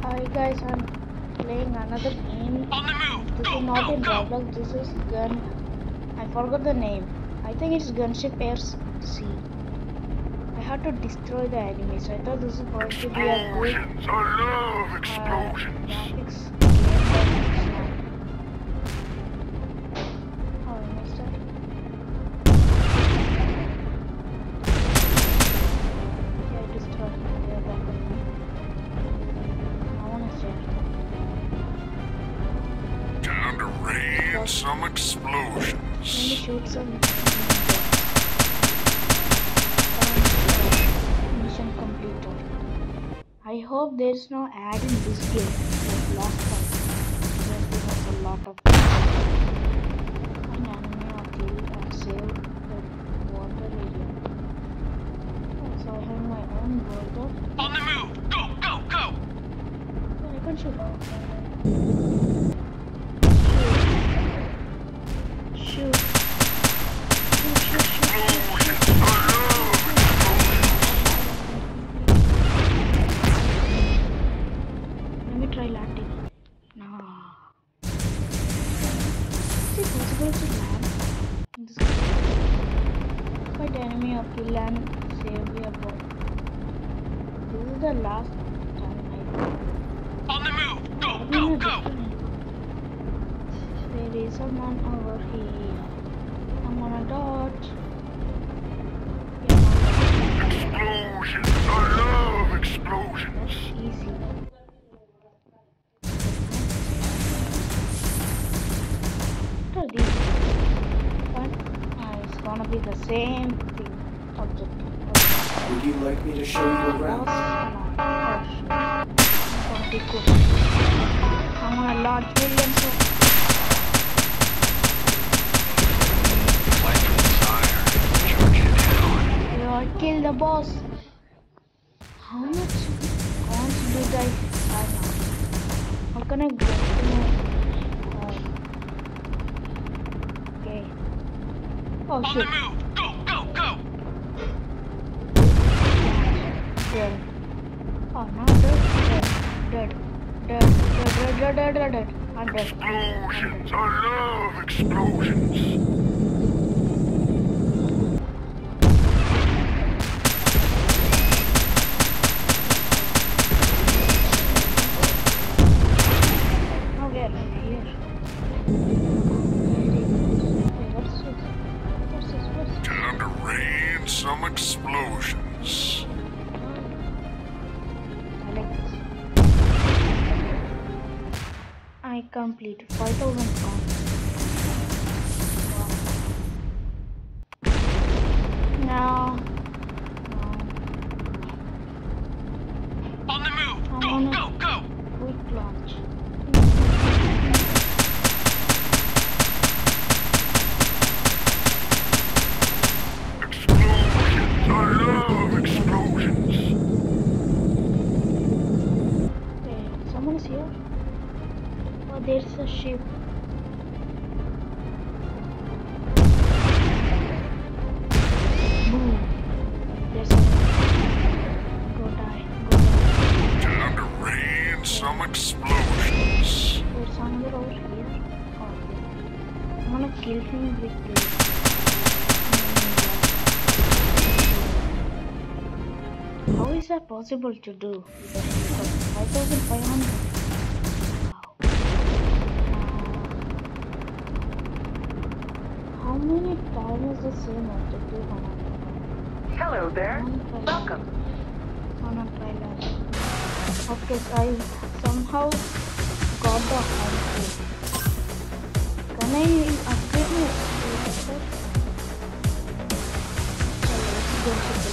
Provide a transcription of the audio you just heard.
Hi guys, I'm playing another game. On the move! This is not in Roblox, this is gun. I forgot the name. I think it's gunship Airship.C. I had to destroy the enemies. I thought this is going to be a good Explosions! I love explosions! graphics game, but it's not. Oh, I missed it. Yeah, I destroyed. They're back with me. I wanna share. Time to rain some Let me explosions. shoot some. Mission completed. I hope there's no ad in this game like last time. Yes, there was a lot of an enemy or kill and save the water area. So I have my own border. On the move! Go, go, go! Yeah, I can shoot. Shoot. Explosions! I love Let me try landing. No. Is it possible to land in this game? Fight enemy or kill and save your boat. This is the last time I explosions! On the move! Go, I'm go, in a go! different. There is someone over here. I'm gonna dodge. Yeah, Explosions! I love explosions! that's easy. What are these? What? It's gonna be the same thing. Objective. Would you like me to show you around? It's gonna be cool. I'm gonna launch millions of. Yeah, kill the boss. How much coins did I have now? How can I get to my okay. Oh On the shit. move! Go, go, go! Dead. Oh, now dead. Dead. I'm dead. Explosions! I love explosions! Now we are here. Wait, what's this? Time to rain some explosions. I like this. I complete 5,000 coins. Wow. Now, On the move! I Go, wanna go, go! quick launch. Explosions! I love explosions! Okay, someone is here. Oh, there's a ship. Boom. There's a. Go die. Time to rain some explosions. There's another over here. Oh, yeah. I'm gonna kill him with this. How is that possible to do? 5,500. Wow. How many times is the same objective on a Hello there. Welcome. on a trailer? Okay, I somehow got the high. Can I upgrade my experience? Let's go to